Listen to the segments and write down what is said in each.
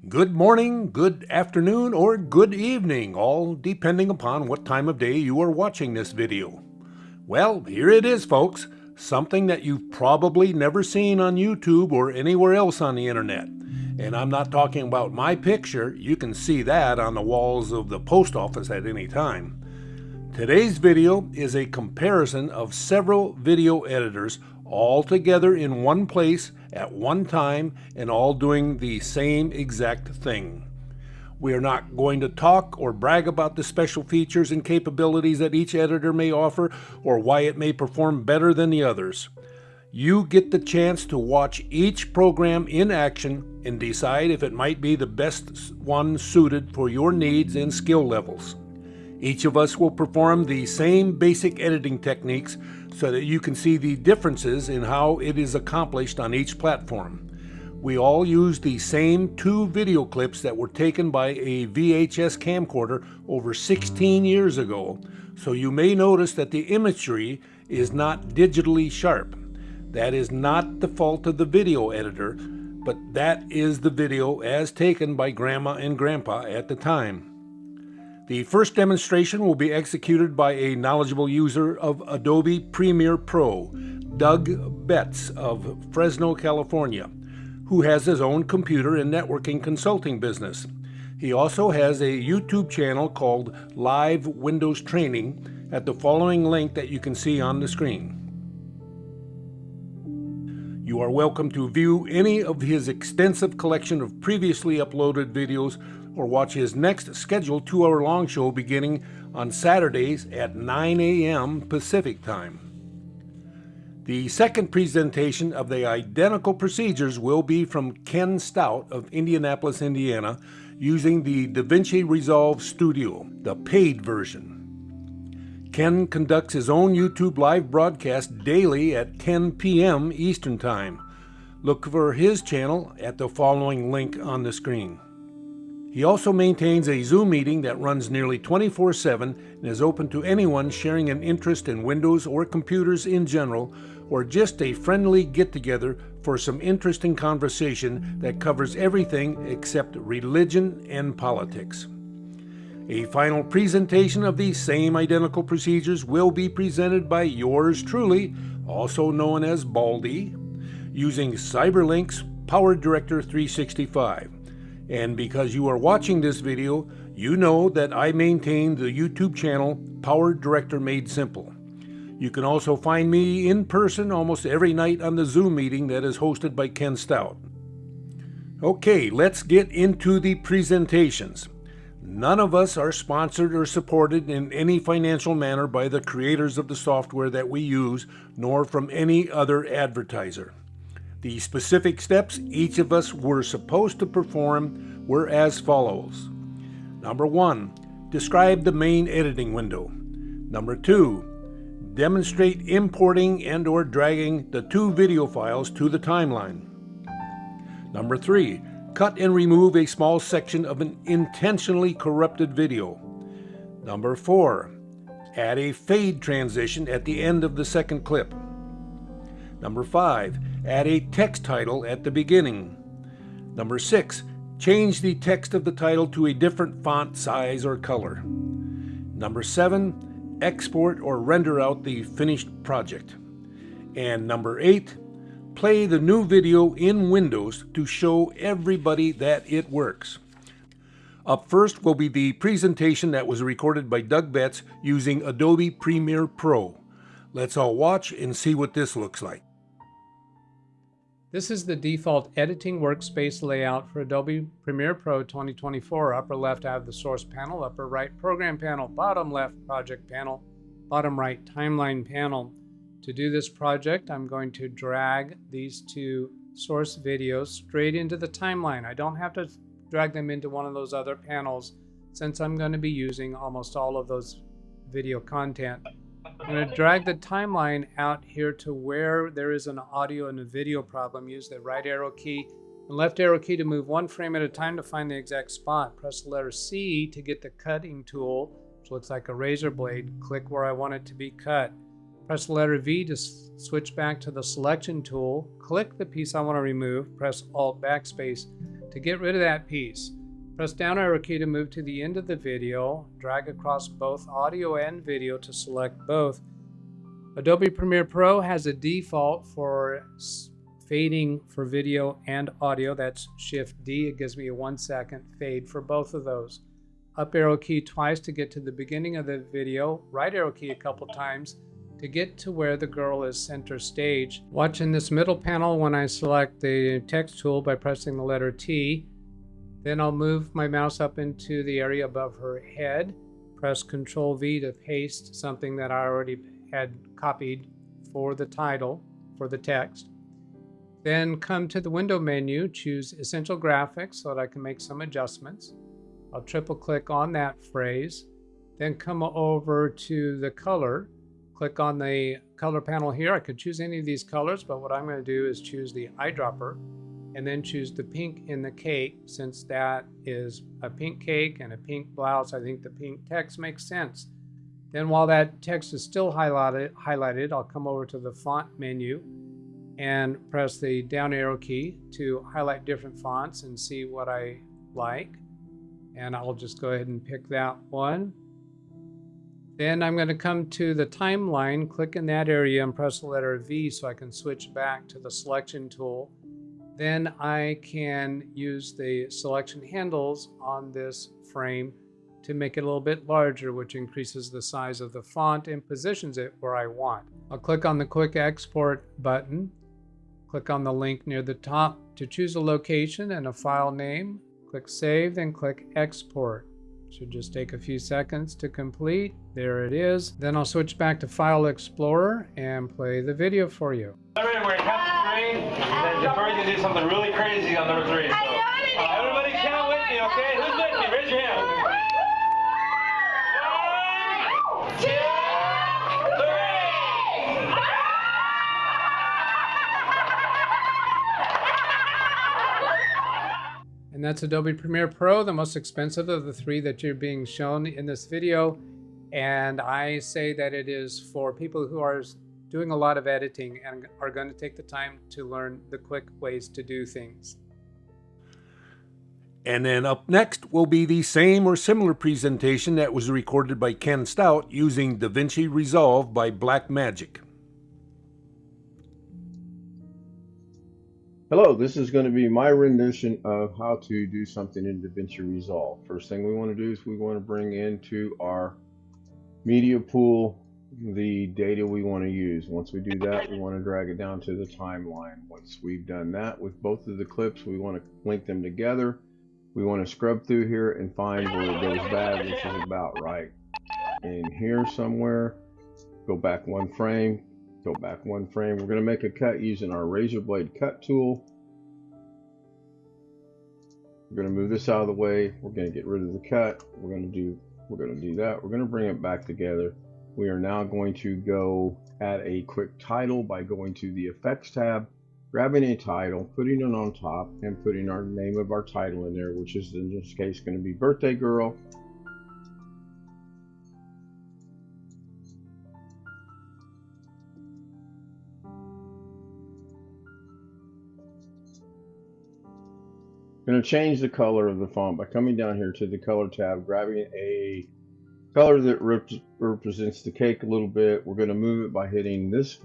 Good morning, good afternoon, or good evening, all depending upon what time of day you are watching this video. Well, here it is, folks, something that you've probably never seen on YouTube or anywhere else on the internet. And I'm not talking about my picture. You can see that on the walls of the post office at any time. Today's video is a comparison of several video editors all together in one place at one time and all doing the same exact thing. We are not going to talk or brag about the special features and capabilities that each editor may offer or why it may perform better than the others. You get the chance to watch each program in action and decide if it might be the best one suited for your needs and skill levels. Each of us will perform the same basic editing techniques so that you can see the differences in how it is accomplished on each platform. We all use the same two video clips that were taken by a VHS camcorder over 16 years ago, so you may notice that the imagery is not digitally sharp. That is not the fault of the video editor, but that is the video as taken by Grandma and Grandpa at the time. The first demonstration will be executed by a knowledgeable user of Adobe Premiere Pro, Doug Betts of Fresno, California, who has his own computer and networking consulting business. He also has a YouTube channel called Live Windows Training at the following link that you can see on the screen. You are welcome to view any of his extensive collection of previously uploaded videos or watch his next scheduled 2-hour-long show beginning on Saturdays at 9 a.m. Pacific Time. The second presentation of the identical procedures will be from Ken Stout of Indianapolis, Indiana, using the Davinci Resolve Studio, the paid version. Ken conducts his own YouTube live broadcast daily at 10 p.m. Eastern Time. Look for his channel at the following link on the screen. He also maintains a Zoom meeting that runs nearly 24/7 and is open to anyone sharing an interest in Windows or computers in general, or just a friendly get-together for some interesting conversation that covers everything except religion and politics. A final presentation of these same identical procedures will be presented by yours truly, also known as Baldy, using Cyberlink's PowerDirector 365. And because you are watching this video, you know that I maintain the YouTube channel PowerDirector Made Simple. You can also find me in person almost every night on the Zoom meeting that is hosted by Ken Stout. Okay, let's get into the presentations. None of us are sponsored or supported in any financial manner by the creators of the software that we use, nor from any other advertiser. The specific steps each of us were supposed to perform were as follows. Number 1, describe the main editing window. Number 2, demonstrate importing and/or dragging the two video files to the timeline. Number 3, cut and remove a small section of an intentionally corrupted video. Number 4, add a fade transition at the end of the second clip. Number 5, add a text title at the beginning. Number 6, change the text of the title to a different font size or color. Number 7, export or render out the finished project. And number 8, play the new video in Windows to show everybody that it works. Up first will be the presentation that was recorded by Doug Betts using Adobe Premiere Pro. Let's all watch and see what this looks like. This is the default editing workspace layout for Adobe Premiere Pro 2024. Upper left, I have the source panel. Upper right, program panel. Bottom left, project panel. Bottom right, timeline panel. To do this project, I'm going to drag these two source videos straight into the timeline. I don't have to drag them into one of those other panels since I'm going to be using almost all of those video content. I'm going to drag the timeline out here to where there is an audio and a video problem. Use the right arrow key and left arrow key to move one frame at a time to find the exact spot. Press the letter C to get the cutting tool, which looks like a razor blade. Click where I want it to be cut. Press the letter V to switch back to the selection tool. Click the piece I want to remove. Press Alt Backspace To get rid of that piece, press down arrow key to move to the end of the video, drag across both audio and video to select both. Adobe Premiere Pro has a default for fading for video and audio. That's Shift D. It gives me a 1-second fade for both of those. Up arrow key twice to get to the beginning of the video, right arrow key a couple times to get to where the girl is center stage. Watch in this middle panel when I select the text tool by pressing the letter T. Then I'll move my mouse up into the area above her head, press Ctrl V to paste something that I already had copied for the title, for the text. Then come to the window menu, choose Essential Graphics so that I can make some adjustments. I'll triple click on that phrase, then come over to the color, click on the color panel here. I could choose any of these colors, but what I'm going to do is choose the eyedropper and then choose the pink in the cake. Since that is a pink cake and a pink blouse, I think the pink text makes sense. Then while that text is still highlighted, I'll come over to the font menu and press the down arrow key to highlight different fonts and see what I like. And I'll just go ahead and pick that one. Then I'm going to come to the timeline, click in that area and press the letter V so I can switch back to the selection tool. Then I can use the selection handles on this frame to make it a little bit larger, which increases the size of the font and positions it where I want. I'll click on the Quick Export button, click on the link near the top to choose a location and a file name, click Save, then click Export. Should just take a few seconds to complete. There it is. Then I'll switch back to File Explorer and play the video for you. All right, we're at 3, and then Tori's gonna do something really crazy on number 3. So, everybody count with me, okay? Who's with me? Raise your hand. 1, 2, 3. And that's Adobe Premiere Pro, the most expensive of the 3 that you're being shown in this video. And I say that it is for people who are doing a lot of editing and are going to take the time to learn the quick ways to do things. And then up next will be the same or similar presentation that was recorded by Ken Stout using Davinci Resolve by Blackmagic. Hello, this is going to be my rendition of how to do something in Davinci Resolve. First thing we want to do is we want to bring into our media pool the data we want to use. Once we do that, we want to drag it down to the timeline. Once we've done that with both of the clips, we want to link them together. We want to scrub through here and find where it goes bad, which is about right in here somewhere. Go back 1 frame. Go back 1 frame. We're going to make a cut using our razor blade cut tool. We're going to move this out of the way. We're going to get rid of the cut. We're going to do that. We're going to bring it back together. We are now going to go add a quick title by going to the Effects tab, grabbing a title, putting it on top, and putting our name of our title in there, which is in this case going to be Birthday Girl. I'm going to change the color of the font by coming down here to the color tab, grabbing a color that represents the cake a little bit. We're going to move it by hitting this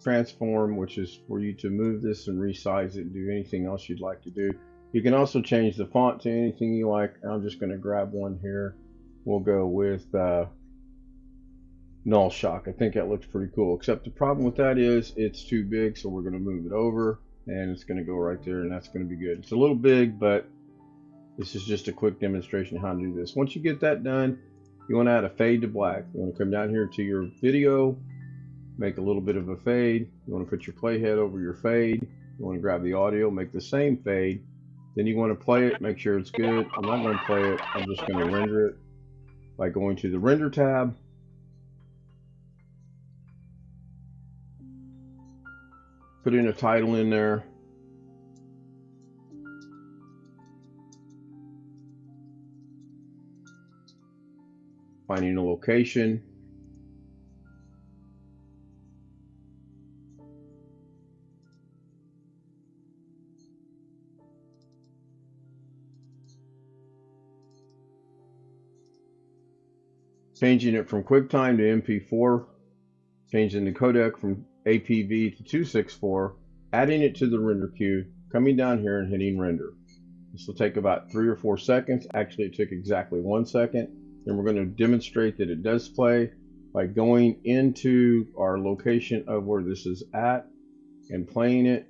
transform, which is for you to move this and resize it and do anything else you'd like to do. You can also change the font to anything you like. I'm just going to grab one here. We'll go with Null Shock. I think that looks pretty cool, except the problem with that is it's too big, so we're going to move it over. And it's going to go right there, and that's going to be good. It's a little big, but this is just a quick demonstration of how to do this. Once you get that done, you want to add a fade to black. You want to come down here to your video, make a little bit of a fade. You want to put your playhead over your fade. You want to grab the audio, make the same fade. Then you want to play it, make sure it's good. I'm not going to play it. I'm just going to render it by going to the Render tab. Putting a title in there. Finding a location. changing it from QuickTime to MP4, changing the codec from APV to 264, adding it to the render queue, coming down here and hitting render. This will take about 3 or 4 seconds. Actually, it took exactly 1 second. Then we're going to demonstrate that it does play by going into our location of where this is at and playing it.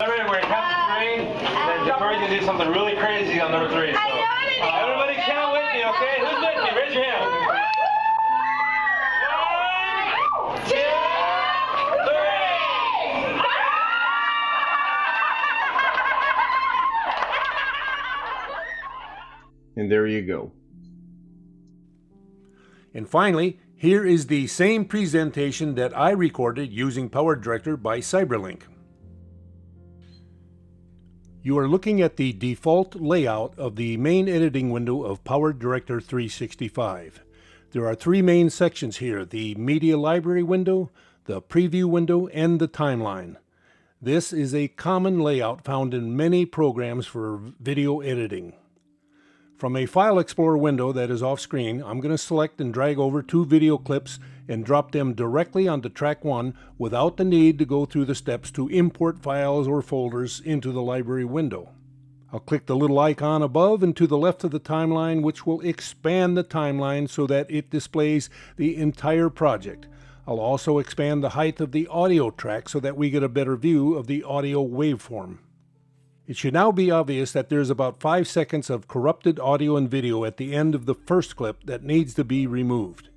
We're counting 3, and then Defer's gonna do something really crazy on number 3. So everybody count with me, okay? Who's with me? Raise your hand. 1, 2, 3. And there you go. And finally, here is the same presentation that I recorded using PowerDirector by Cyberlink. You are looking at the default layout of the main editing window of PowerDirector 365. There are 3 main sections here: the Media Library window, the Preview window, and the Timeline. This is a common layout found in many programs for video editing. From a File Explorer window that is off screen, I'm going to select and drag over 2 video clips and drop them directly onto track 1 without the need to go through the steps to import files or folders into the library window. I'll click the little icon above and to the left of the timeline, which will expand the timeline so that it displays the entire project. I'll also expand the height of the audio track so that we get a better view of the audio waveform. It should now be obvious that there's about 5 seconds of corrupted audio and video at the end of the first clip that needs to be removed.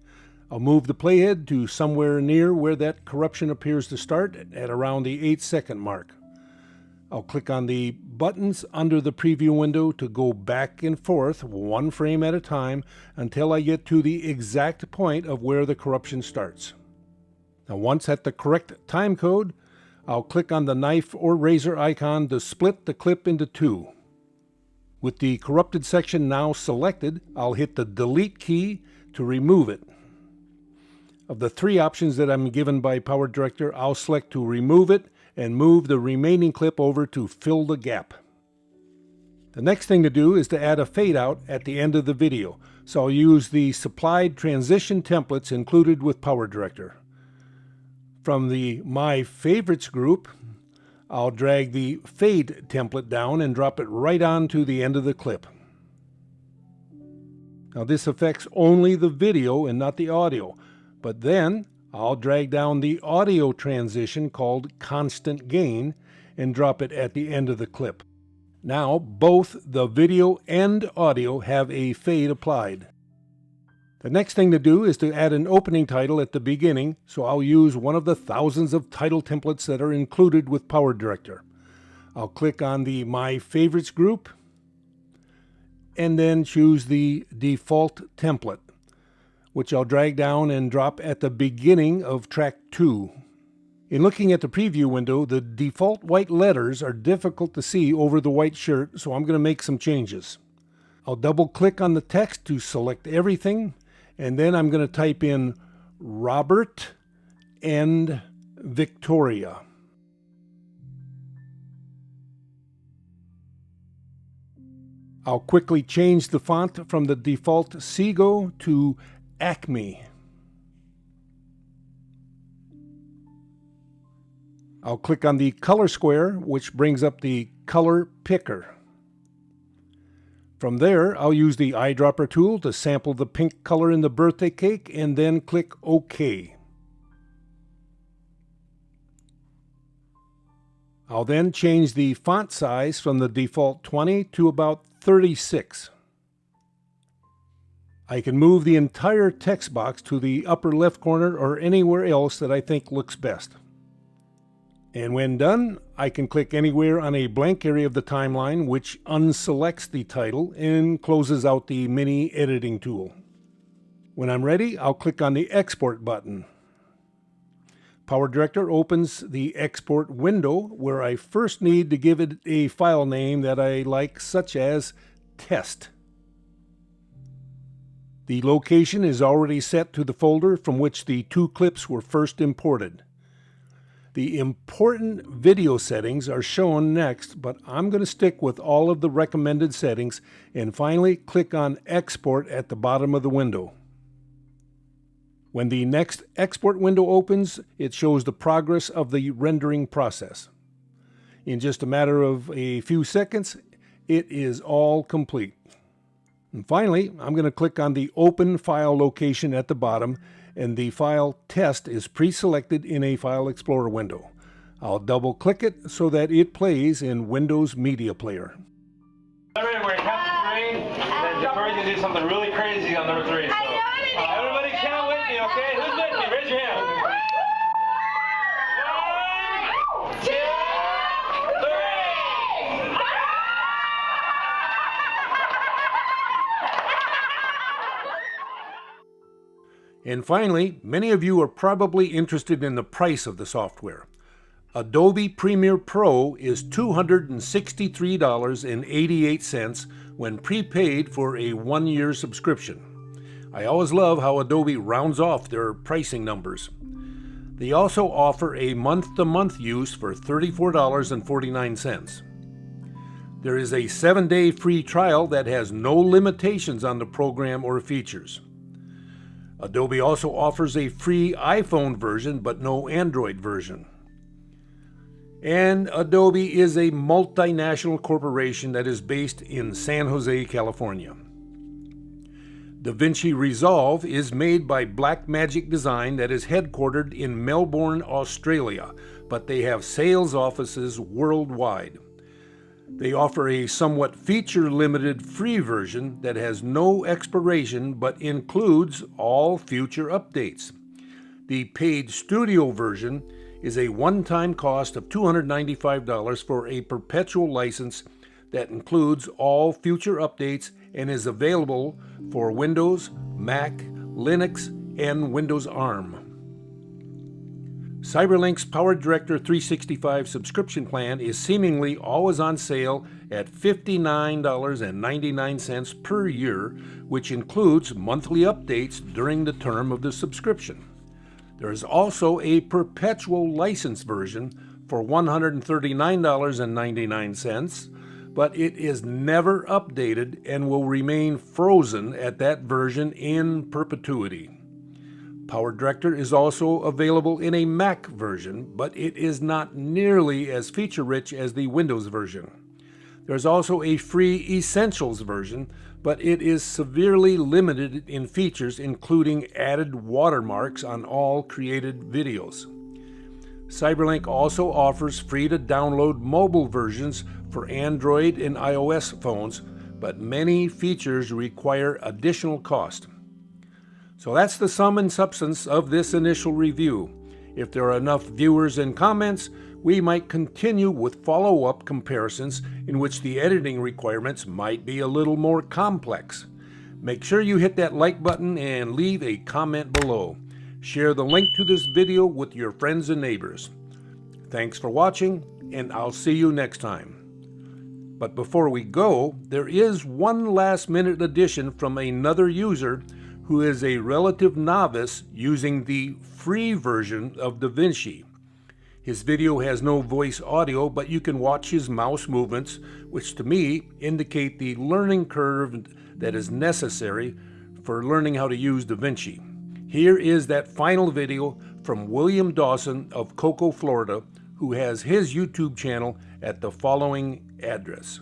I'll move the playhead to somewhere near where that corruption appears to start at around the 8-second mark. I'll click on the buttons under the preview window to go back and forth 1 frame at a time until I get to the exact point of where the corruption starts. Now, once at the correct time code, I'll click on the knife or razor icon to split the clip into 2. With the corrupted section now selected, I'll hit the delete key to remove it. Of the 3 options that I'm given by PowerDirector, I'll select to remove it and move the remaining clip over to fill the gap. The next thing to do is to add a fade out at the end of the video, so I'll use the supplied transition templates included with PowerDirector. From the My Favorites group, I'll drag the Fade template down and drop it right onto the end of the clip. Now this affects only the video and not the audio, but then I'll drag down the audio transition called Constant Gain and drop it at the end of the clip. Now both the video and audio have a fade applied. The next thing to do is to add an opening title at the beginning, so I'll use one of the thousands of title templates that are included with PowerDirector. I'll click on the My Favorites group and then choose the default template, which I'll drag down and drop at the beginning of track 2. In looking at the preview window, the default white letters are difficult to see over the white shirt, so I'm going to make some changes. I'll double click on the text to select everything, and then I'm going to type in Robert and Victoria. I'll quickly change the font from the default Seago to Acme. I'll click on the color square, which brings up the color picker. From there, I'll use the eyedropper tool to sample the pink color in the birthday cake and then click OK. I'll then change the font size from the default 20 to about 36. I can move the entire text box to the upper left corner or anywhere else that I think looks best. And when done, I can click anywhere on a blank area of the timeline, which unselects the title and closes out the mini editing tool. When I'm ready, I'll click on the Export button. PowerDirector opens the Export window where I first need to give it a file name that I like, such as Test. The location is already set to the folder from which the 2 clips were first imported. The important video settings are shown next, but I'm going to stick with all of the recommended settings and finally click on Export at the bottom of the window. When the next export window opens, it shows the progress of the rendering process. In just a matter of a few seconds, it is all complete. And finally, I'm going to click on the Open File location at the bottom, and the file Test is pre-selected in a File Explorer window. I'll double-click it so that it plays in Windows Media Player. All right, we're count to 3, and then Defer's going to do something really crazy on number 3. So, everybody count with me, okay? Who's with me? Raise your hand. 1, 2, 3. And finally, many of you are probably interested in the price of the software. Adobe Premiere Pro is $263.88 when prepaid for a 1-year subscription. I always love how Adobe rounds off their pricing numbers. They also offer a month-to-month use for $34.49. There is a 7-day free trial that has no limitations on the program or features. Adobe also offers a free iPhone version but no Android version. And Adobe is a multinational corporation that is based in San Jose, California. Davinci Resolve is made by Blackmagic Design that is headquartered in Melbourne, Australia, but they have sales offices worldwide. They offer a somewhat feature-limited free version that has no expiration but includes all future updates. The paid studio version is a one-time cost of $295 for a perpetual license that includes all future updates and is available for Windows, Mac, Linux, and Windows ARM. Cyberlink's PowerDirector 365 subscription plan is seemingly always on sale at $59.99 per year, which includes monthly updates during the term of the subscription. There is also a perpetual license version for $139.99, but it is never updated and will remain frozen at that version in perpetuity. PowerDirector is also available in a Mac version, but it is not nearly as feature-rich as the Windows version. There's also a free Essentials version, but it is severely limited in features, including added watermarks on all created videos. Cyberlink also offers free-to-download mobile versions for Android and iOS phones, but many features require additional cost. So that's the sum and substance of this initial review. If there are enough viewers and comments, we might continue with follow-up comparisons in which the editing requirements might be a little more complex. Make sure you hit that like button and leave a comment below. Share the link to this video with your friends and neighbors. Thanks for watching, and I'll see you next time. But before we go, there is one last-minute addition from another user who is a relative novice using the free version of DaVinci. His video has no voice audio, but you can watch his mouse movements, which to me indicate the learning curve that is necessary for learning how to use DaVinci. Here is that final video from William Dawson of Cocoa, Florida, who has his YouTube channel at the following address.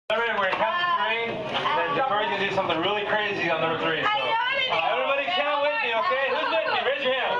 We're going to count to three, and then Defer's going to do something really crazy on number three. So, everybody count with me, okay? Who's with me? Raise your hand.